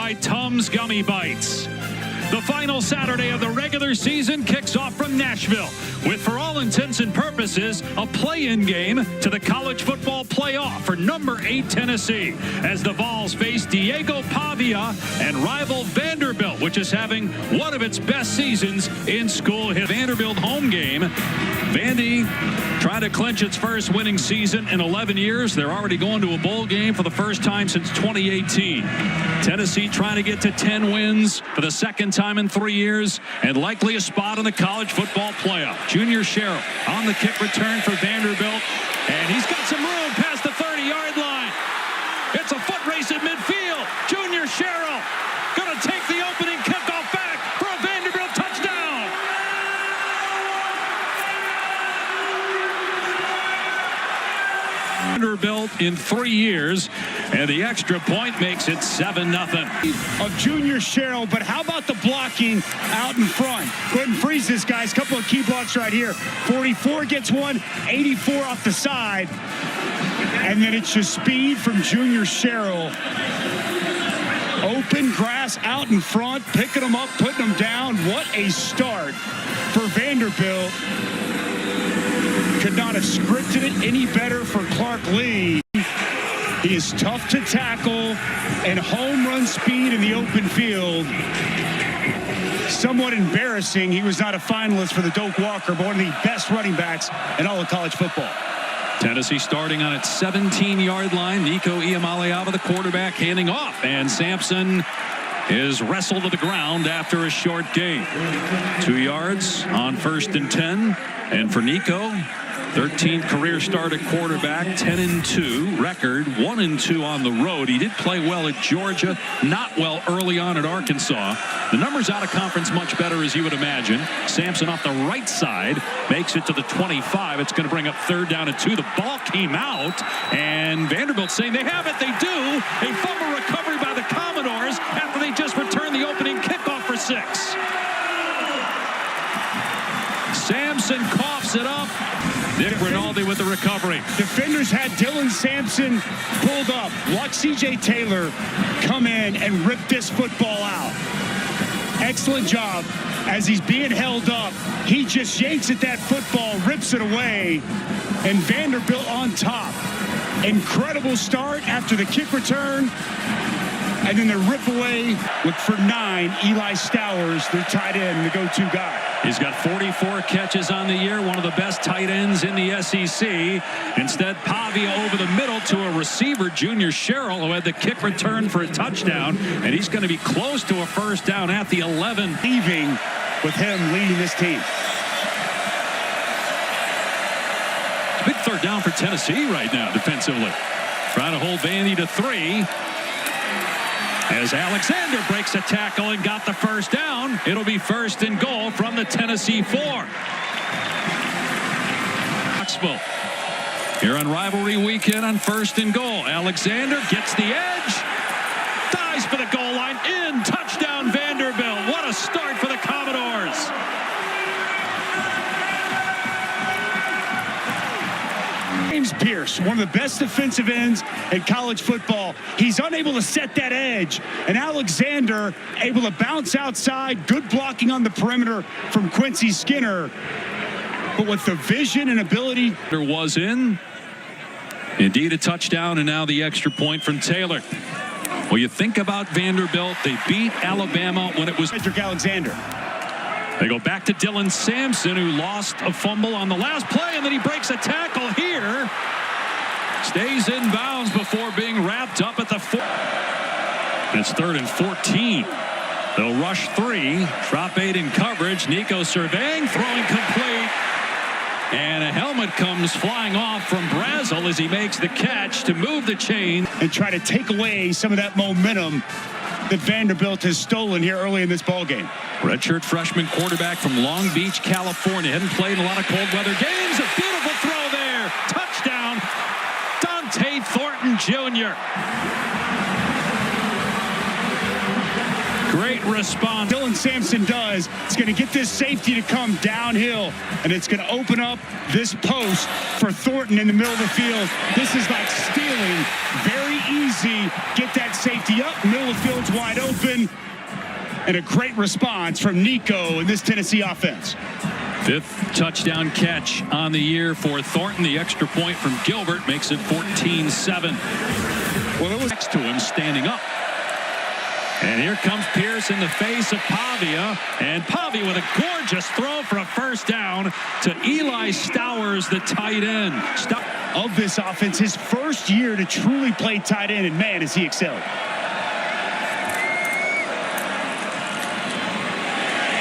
by Tums Gummy Bites. The final Saturday of the regular season kicks off from Nashville with, for all intents and purposes, a play-in game to the college football playoff for number 8 Tennessee as the Vols face Diego Pavia and rival Vanderbilt, which is having one of its best seasons in school history. Vanderbilt home game. Vandy trying to clinch its first winning season in 11 years. They're already going to a bowl game for the first time since 2018. Tennessee trying to get to 10 wins for the second time in 3 years and likely a spot in the college football playoff. Junior Sherrill on the kick return for Vanderbilt, and he's got some room past the 30-yard line. It's a foot race at midfield. Junior Sherrill going to take the opening kickoff back for a Vanderbilt touchdown. Vanderbilt in 3 years, and the extra point makes it 7-0. Of Junior Sherrill, but how about the blocking out in front? Go ahead and freeze this, guys. A couple of key blocks right here. 44 gets one, 84 off the side, and then it's just speed from Junior Sherrill. Open grass out in front, picking them up, putting them down. What a start for Vanderbilt. Could not have scripted it any better for Clark Lee. He is tough to tackle and home run speed in the open field. Somewhat embarrassing. He was not a finalist for the Doak Walker, but one of the best running backs in all of college football. Tennessee starting on its 17-yard line. Nico Iamaleava, the quarterback, handing off, and Sampson is wrestled to the ground after a short gain. 2 yards on 1st and 10, and for Nico, 13th career start at quarterback, 10-2 record, 1-2 on the road. He did play well at Georgia, not well early on at Arkansas. The numbers out of conference much better, as you would imagine. Sampson off the right side makes it to the 25. It's going to bring up 3rd down and 2. The ball came out, and Vanderbilt saying they have it. They do. A fumble recovery by the Commodores after they just returned the opening kickoff for 6. Sampson coughs it up. Nick Rinaldi with the recovery. Defenders had Dylan Sampson pulled up. Watch C.J. Taylor come in and rip this football out. Excellent job. As he's being held up, he just yanks at that football, rips it away, and Vanderbilt on top. Incredible start after the kick return. And then the rip away. Look for 9, Eli Stowers, their tight end, the go-to guy. He's got 44 catches on the year, one of the best tight ends in the SEC. Instead, Pavia over the middle to a receiver, Junior Sherrill, who had the kick return for a touchdown, and he's going to be close to a 1st down at the 11. Leaving with him leading this team. Big 3rd down for Tennessee right now defensively. Trying to hold Vandy to 3. As Alexander breaks a tackle and got the 1st down, it'll be 1st and goal from the Tennessee 4. Knoxville here on rivalry weekend on 1st and goal. Alexander gets the edge, dives for the goal line, in, touchdown Vanderbilt. What a start for the Commodores. James Pierce, one of the best defensive ends in college football. He's unable to set that edge, and Alexander able to bounce outside. Good blocking on the perimeter from Quincy Skinner, but with the vision and ability. There was in. Indeed a touchdown, and now the extra point from Taylor. Well, you think about Vanderbilt, they beat Alabama when it was Cedric Alexander. They go back to Dylan Sampson, who lost a fumble on the last play, and then he breaks a tackle here. Stays in bounds before being wrapped up at the 4. It's 3rd and 14. They'll rush 3, drop 8 in coverage. Nico surveying, throwing complete. And a helmet comes flying off from Brazel as he makes the catch to move the chain. And try to take away some of that momentum that Vanderbilt has stolen here early in this ballgame. Redshirt freshman quarterback from Long Beach, California. Hadn't played in a lot of cold weather games. A beautiful throw there. Touchdown, Dante Thornton Jr. Great response. Dylan Sampson does. It's going to get this safety to come downhill, and it's going to open up this post for Thornton in the middle of the field. This is like stealing. Very easy. Get that safety up. Middle of the field's wide open. And a great response from Nico in this Tennessee offense. 5th touchdown catch on the year for Thornton. The extra point from Gilbert makes it 14-7. Well, it was next to him standing up. And here comes Pierce in the face of Pavia. And Pavia with a gorgeous throw for a first down to Eli Stowers, the tight end. Of this offense, his first year to truly play tight end, and man, has he excelled.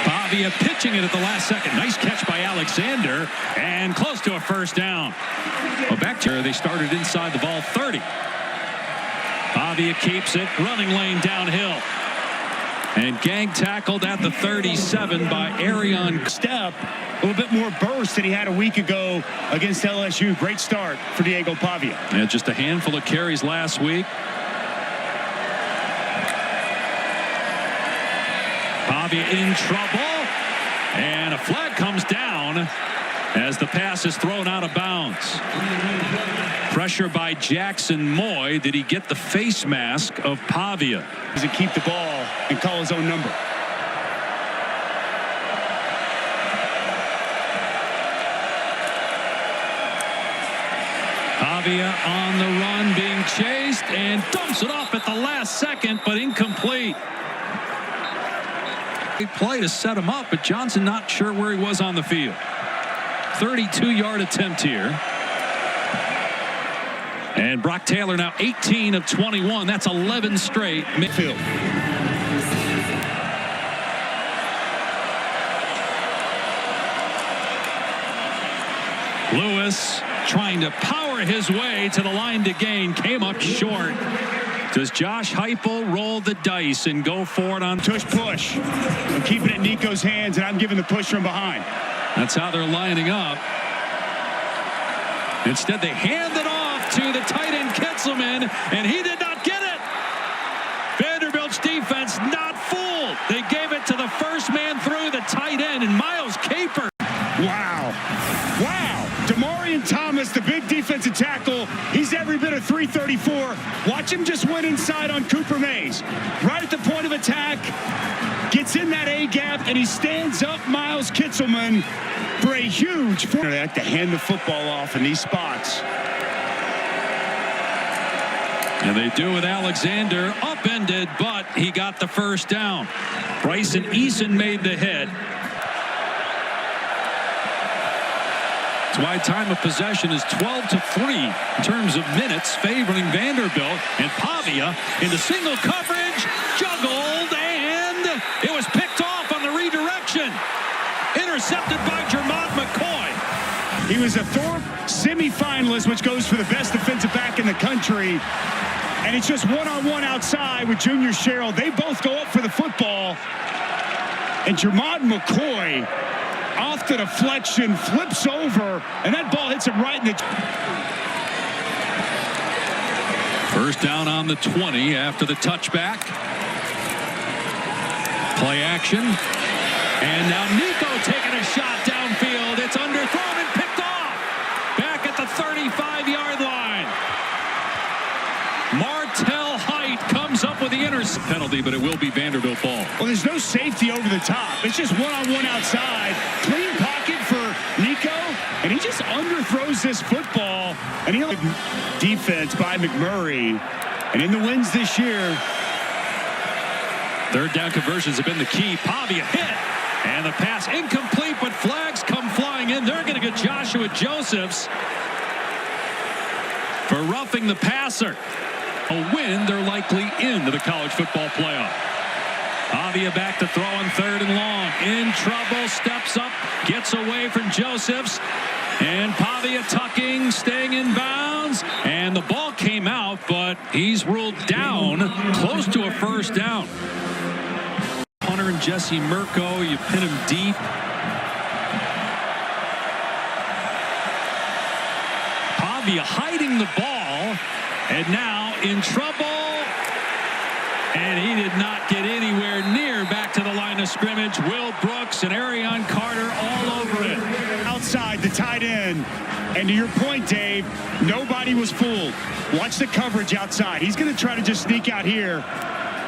Pavia pitching it at the last second. Nice catch by Alexander, and close to a first down. Well, back to they started inside the ball 30. Pavia keeps it, running lane downhill. And gang tackled at the 37 by Arion. Step, a little bit more burst than he had a week ago against LSU. Great start for Diego Pavia. Yeah, just a handful of carries last week. Pavia in trouble. And a flag comes down as the pass is thrown out of bounds. Pressure by Jackson Moy. Did he get the face mask of Pavia? Does he keep the ball and call his own number? Pavia on the run, being chased, and dumps it off at the last second, but incomplete. Play to set him up, but Johnson not sure where he was on the field. 32-yard attempt here. And Brock Taylor now 18 of 21. That's 11 straight. Midfield. Lewis trying to power his way to the line to gain. Came up short. Does Josh Heupel roll the dice and go for it on push? I'm keeping it in Nico's hands, and I'm giving the push from behind. That's how they're lining up. Instead, they hand it off to the tight end Kitzelman, and he did not get it. Vanderbilt's defense not fooled. They gave it to the first man through, the tight end, and Miles Caper. Wow. Demarion Thomas, the big defensive tackle. He's every bit of 334. Watch him just went inside on Cooper Mays. Right at the point of attack. Gets in that A-gap, and he stands up Miles Kitzelman for a huge... They like to hand the football off in these spots. And they do with Alexander. Upended, but he got the first down. Bryson Eason made the hit. That's why time of possession is 12-3 in terms of minutes, favoring Vanderbilt. And Pavia into single coverage, juggled, and it was picked off on the redirection. Intercepted by Jermont McCoy. He was a Thorpe semifinalist, which goes for the best defensive back in the country. And it's just one-on-one outside with Junior Sherrill. They both go up for the football. And Jermont McCoy, off the deflection, flips over, and that ball hits him right in the... First down on the 20 after the touchback. Play action. And now Nico taking a shot downfield. It's underthrown and picked off. Back at the 35-yard line. Martell Height comes up with the intercept penalty, but it will be Vanderbilt ball. Well, there's no safety over the top. It's just one-on-one outside. Clean pocket for Nico, and he just underthrows this football. And he'll defense by McMurray. And in the wins this year, third down conversions have been the key. Pavia hit, and the pass incomplete, but flags come flying in. They're going to get Joshua Josephs for roughing the passer. A win, they're likely into the college football playoff. Pavia back to throw on 3rd and long. In trouble, steps up, gets away from Josephs. And Pavia tucking, staying in bounds. And the ball came out, but he's ruled down, close to a first down. Hunter and Jesse Mirko, you pin him deep. Pavia hiding the ball, and now in trouble, and he did not get anywhere near of scrimmage. Will Brooks and Arion Carter all over it. Outside the tight end. And to your point, Dave, nobody was fooled. Watch the coverage outside. He's going to try to just sneak out here.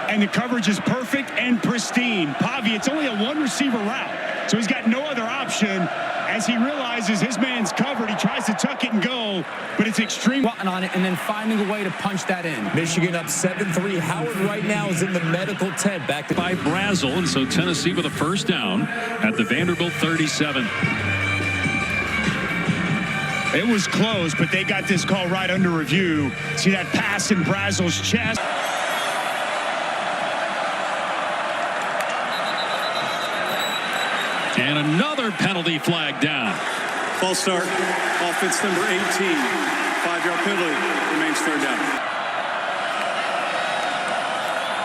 And the coverage is perfect and pristine. Pavia, it's only a one receiver route. So he's got no other option. As he realizes his man's covered, he tries to tuck it and go, but it's extreme. Button on it and then finding a way to punch that in. Michigan up 7-3. Howard right now is in the medical tent. Back to by Brazel, and so Tennessee with a first down at the Vanderbilt 37. It was close, but they got this call right under review. See that pass in Brazel's chest. And another penalty flag down. False start. Offense number 18. 5-yard penalty. Remains third down.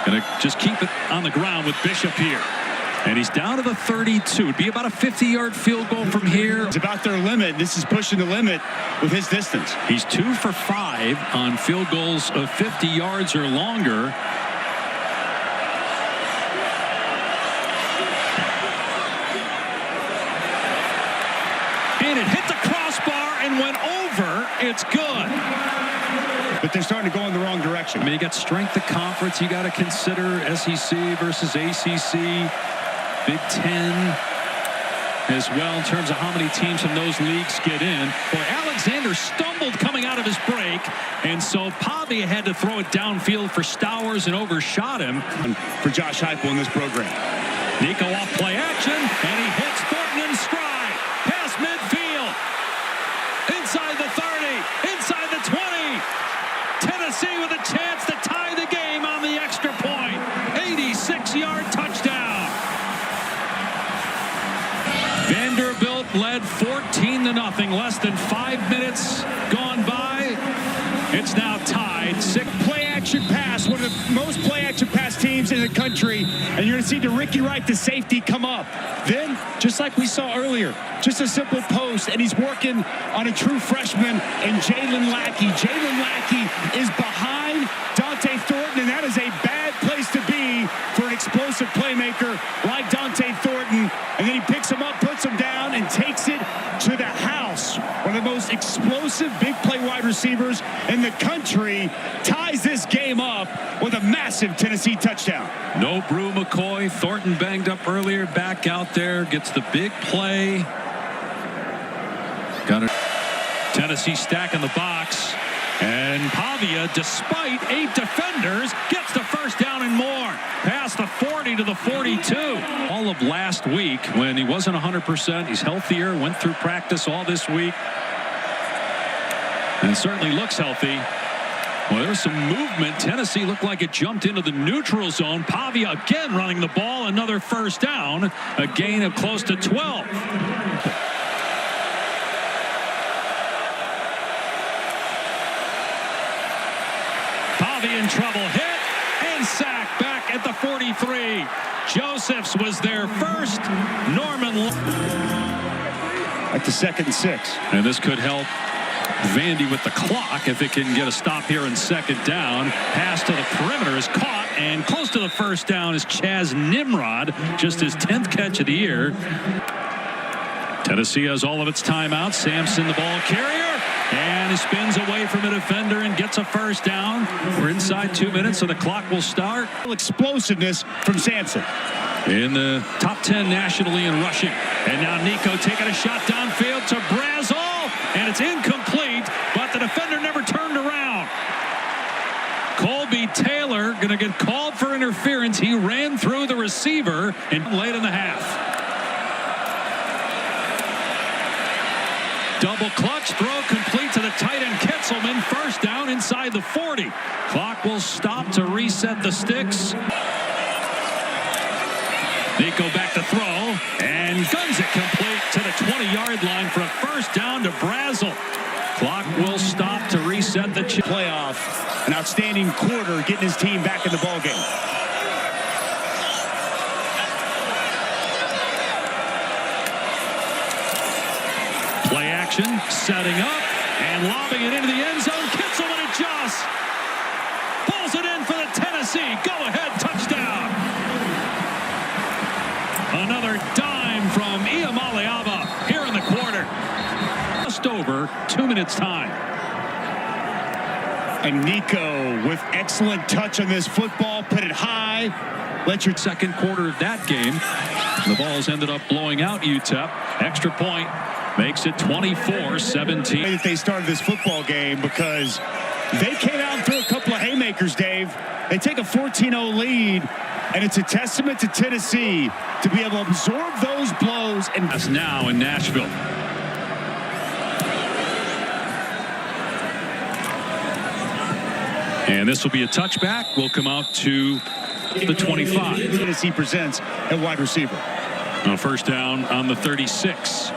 Going to just keep it on the ground with Bishop here. And he's down to the 32. It'd be about a 50-yard field goal from here. It's about their limit. This is pushing the limit with his distance. He's 2 for 5 on field goals of 50 yards or longer. And it hit the crossbar and went over. It's good. But they're starting to go in the wrong direction. I mean, you got strength of conference. You got to consider SEC versus ACC, Big Ten as well in terms of how many teams from those leagues get in. Boy, Alexander stumbled coming out of his break, and so Pavia had to throw it downfield for Stowers and overshot him. For Josh Heupel in this program. Nico off play action, and he hits Thornton in stride. Past midfield. Inside the 30. Inside the 20. Tennessee with a chance to tie the game on the extra point. 86-yard touchdown. Vanderbilt led 14-0. Less than 5 minutes gone by. It's now tied. Play action pass, one of the most play action pass teams in the country. And you're going to see Ricky Wright, the safety, come up. Then, just like we saw earlier, just a simple post, and he's working on a true freshman in Jalen Lackey. Jalen Lackey is behind Dante Thornton, and that is a bad place to be for an explosive playmaker like Dante Thornton. And then he picks him up, puts him down, and takes it to the house. One of the most explosive big play wide receivers in the country ties this game up with a massive Tennessee touchdown. No Brew McCoy. Thornton banged up earlier, back out there, gets the big play. Got it. Tennessee stack in the box. And Pavia, despite 8 defenders, gets the first down and more. Past the 40 to the 42. All of last week when he wasn't 100%. He's healthier, went through practice all this week. And certainly looks healthy. Well, there was some movement. Tennessee looked like it jumped into the neutral zone. Pavia again running the ball. Another first down. A gain of close to 12. Pavia in trouble. Hit and sacked back at the 43. Josephs was there first. Norman At the 2nd and 6. And this could help Vandy with the clock if it can get a stop here in 2nd down. Pass to the perimeter is caught, and close to the first down is Chaz Nimrod, just his 10th catch of the year. Tennessee has all of its timeouts. Sampson, the ball carrier, and he spins away from a defender and gets a first down. We're inside 2 minutes, so the clock will start. Explosiveness from Sampson. In the top 10 nationally in rushing. And now Nico taking a shot downfield to Brazel, and it's incomplete, but the defender never turned around. Colby Taylor going to get called for interference. He ran through the receiver and late in the half. Double clutch throw complete to the tight end Kitzelman. First down inside the 40. Clock will stop to reset the sticks. Nico back to throw and guns it complete to the 20-yard line for a first down to Brazel. Clock will stop to reset the playoff. An outstanding quarter getting his team back in the ballgame. Play action, setting up, and lobbing it into the end zone. Kitzelman adjusts. Pulls it in for the Tennessee go-ahead touchdown. over 2 minutes time. And Nico with excellent touch on this football, put it high. Let your second quarter of that game. The Vols ended up blowing out UTEP. Extra point makes it 24-17. That they started this football game because they came out and threw a couple of haymakers, Dave. They take a 14-0 lead, and it's a testament to Tennessee to be able to absorb those blows. And that's now in Nashville. And this will be a touchback. We'll come out to the 25. Tennessee presents at wide receiver. On first down on the 36.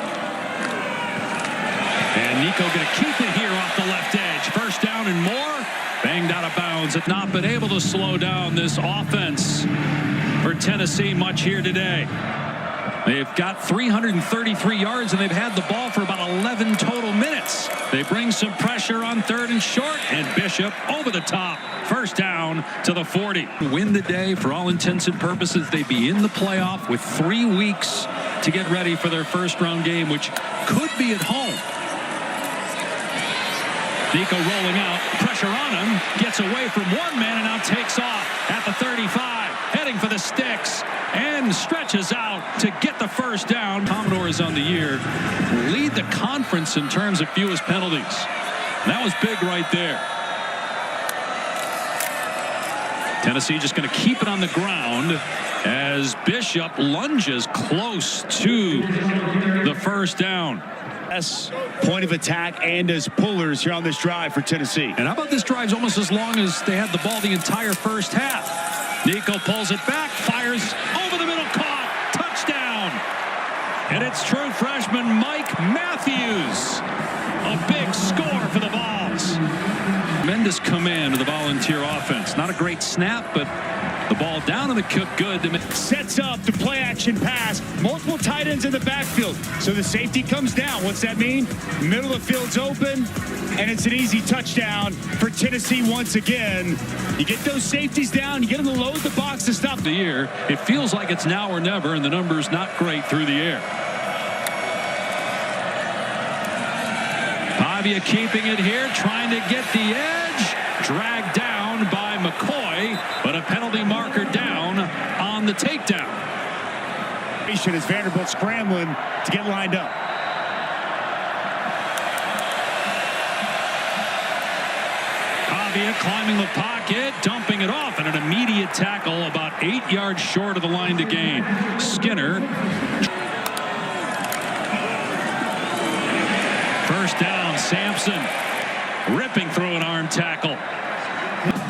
And Nico going to keep it here off the left edge. First down and more. Banged out of bounds. Have not been able to slow down this offense for Tennessee much here today. They've got 333 yards, and they've had the ball for about 11 total minutes. They bring some pressure on third and short, and Bishop over the top. First down to the 40. Win the day for all intents and purposes. They'd be in the playoff with 3 weeks to get ready for their first round game, which could be at home. Nico rolling out, pressure on him, gets away from one man and now takes off at the 35, heading for the sticks and stretches out to get the first down. Commodores on the year lead the conference in terms of fewest penalties. That was big right there. Tennessee just going to keep it on the ground as Bishop lunges close to the first down. Point of attack and as pullers here on this drive for Tennessee. And how about this drive's almost as long as they had the ball the entire first half. Nico pulls it back, fires over the middle, caught, touchdown. And it's true freshman Mike Matthews. A big score for the Vols. Tremendous command of the Volunteer offense. Not a great snap, but the ball down and the kick good. Sets up the play action pass. Multiple tight ends in the backfield. So the safety comes down. What's that mean? Middle of the field's open, and it's an easy touchdown for Tennessee once again. You get those safeties down, you get them to load the box to stop the year. It feels like it's now or never, and the number's not great through the air. Pavia keeping it here, trying to get the edge. Dragged down by McCoy, but a penalty marker down on the takedown. As Vanderbilt scrambling to get lined up. Pavia climbing the pocket, dumping it off, and an immediate tackle about 8 yards short of the line to gain. Skinner. First down, Sampson ripping through an arm tackle.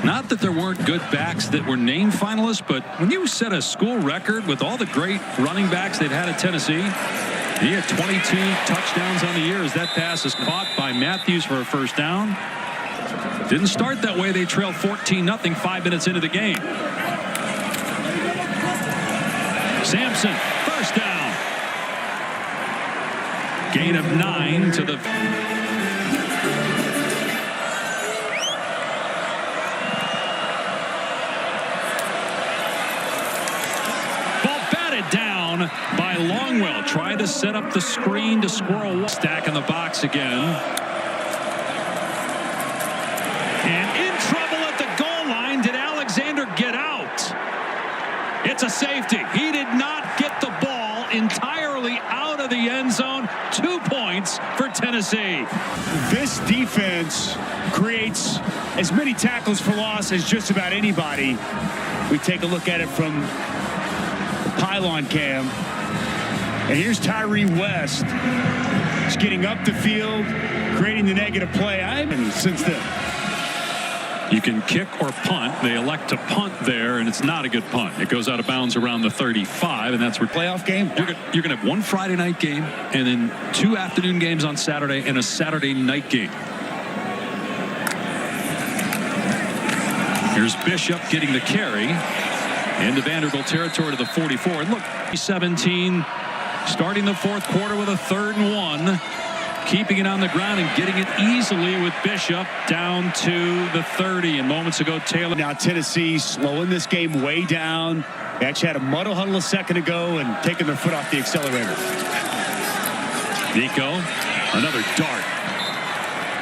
Not that there weren't good backs that were named finalists, but when you set a school record with all the great running backs they've had at Tennessee, he had 22 touchdowns on the year as that pass is caught by Matthews for a first down. Didn't start that way. They trailed 14-0 5 minutes into the game. Sampson, first down. Gain of 9 to the... down by Longwell. Tried to set up the screen to squirrel. Stack in the box again. And in trouble at the goal line. Did Alexander get out? It's a safety. He did not get the ball entirely out of the end zone. 2 points for Tennessee. This defense creates as many tackles for loss as just about anybody. We take a look at it from pylon cam, and here's Tyree West. He's getting up the field, creating the negative play. Since then, you can kick or punt. They elect to punt there, and it's not a good punt. It goes out of bounds around the 35, and that's where playoff game. You're going to have one Friday night game, and then 2 afternoon games on Saturday, and a Saturday night game. Here's Bishop getting the carry. Into Vanderbilt territory to the 44. And look, 17 starting the fourth quarter with a 3rd and 1. Keeping it on the ground and getting it easily with Bishop down to the 30. And moments ago, Taylor. Now Tennessee slowing this game way down. They actually had a muddle huddle a second ago and taking their foot off the accelerator. Nico, another dart.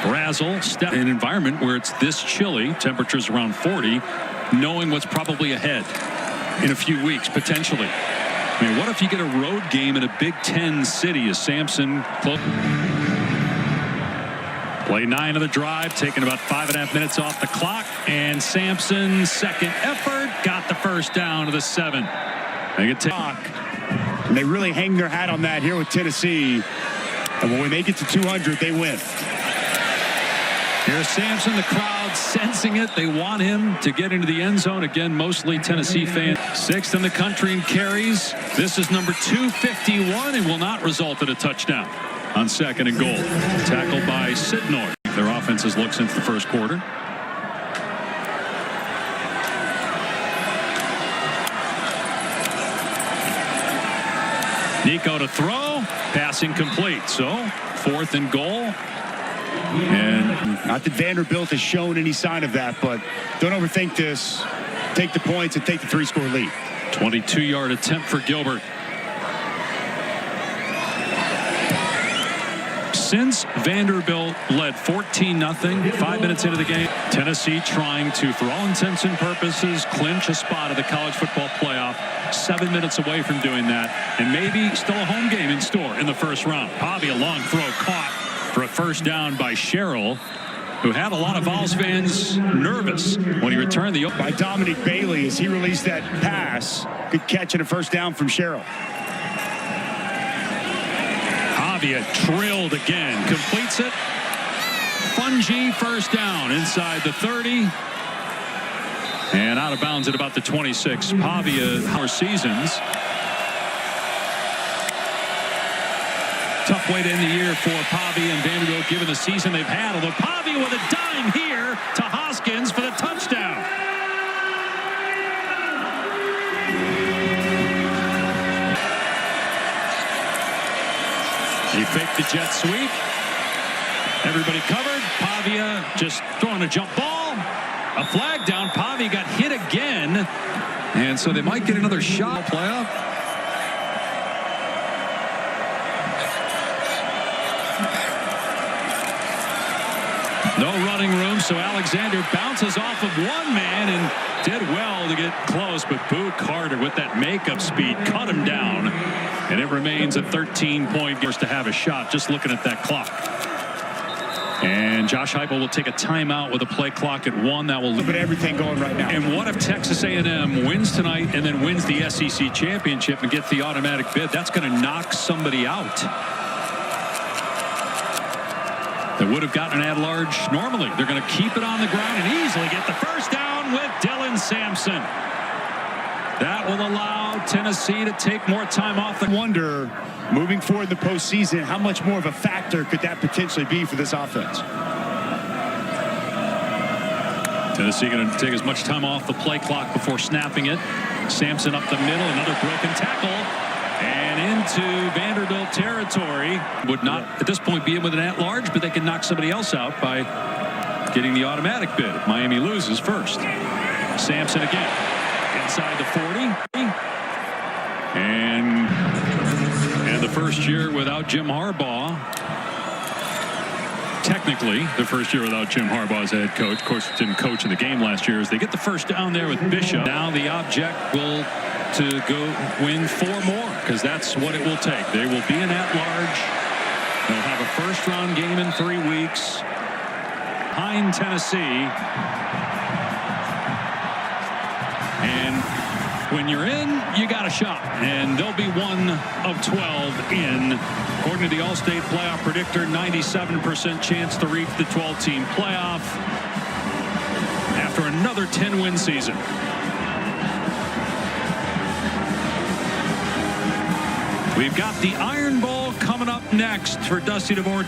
Brazel step in an environment where it's this chilly, temperatures around 40, knowing what's probably ahead in a few weeks, potentially. I mean, what if you get a road game in a Big Ten city? Is Sampson close? Play 9 of the drive, taking about 5.5 minutes off the clock, and Sampson's second effort got the first down to the 7. And they really hang their hat on that here with Tennessee. And when they get to 200, they win. Here's Sampson, the crowd sensing it. They want him to get into the end zone. Again, mostly Tennessee fans. 6th in the country in carries. This is number 251 and will not result in a touchdown on 2nd and goal. Tackled by Sidnor. Their offense has looked since the first quarter. Nico to throw. Passing complete. So 4th and goal. And not that Vanderbilt has shown any sign of that, but don't overthink this. Take the points and take the 3-score lead. 22-yard attempt for Gilbert. Since Vanderbilt led 14-0, 5 minutes into the game, Tennessee trying to, for all intents and purposes, clinch a spot at the college football playoff. 7 minutes away from doing that, and maybe still a home game in store in the first round. Bobby, a long throw caught for a first down by Sherrill, who had a lot of Vols fans nervous when he returned the by Dominic Bailey as he released that pass. Good catch and a first down from Sherrill. Pavia drilled again, completes it. Fungi first down inside the 30 and out of bounds at about the 26. Pavia, our seasons. Tough way to end the year for Pavia and Vanderbilt given the season they've had. Although Pavia with a dime here to Hoskins for the touchdown. He faked the jet sweep. Everybody covered. Pavia just throwing a jump ball. A flag down. Pavia got hit again. And so they might get another shot. Playoff. No running room, so Alexander bounces off of one man and did well to get close, but Boo Carter with that makeup speed cut him down, and it remains a 13-point game to have a shot. Just looking at that clock. And Josh Heupel will take a timeout with a play clock at 1. That will look at everything going right now. And what if Texas A&M wins tonight and then wins the SEC championship and gets the automatic bid? That's going to knock somebody out that would have gotten an at-large normally. They're going to keep it on the ground and easily get the first down with Dylan Sampson. That will allow Tennessee to take more time off the wonder, moving forward in the postseason, how much more of a factor could that potentially be for this offense? Tennessee going to take as much time off the play clock before snapping it. Sampson up the middle, another broken tackle. And into Vanderbilt territory. Would not at this point be in with an at-large, but they can knock somebody else out by getting the automatic bid. Miami loses first. Sampson again inside the 40. And the first year without Jim Harbaugh. Technically, the first year without Jim Harbaugh as a head coach. Of course, didn't coach in the game last year as they get the first down there with Bishop. Now the object will to go win 4 more, because that's what it will take. They will be an at-large. They'll have a first-round game in 3 weeks behind Tennessee. And when you're in, you got a shot. And they'll be 1 of 12 in. According to the All-State Playoff Predictor, 97% chance to reach the 12-team playoff after another 10-win season. We've got the Iron Bowl coming up next for Dusty Dvorak.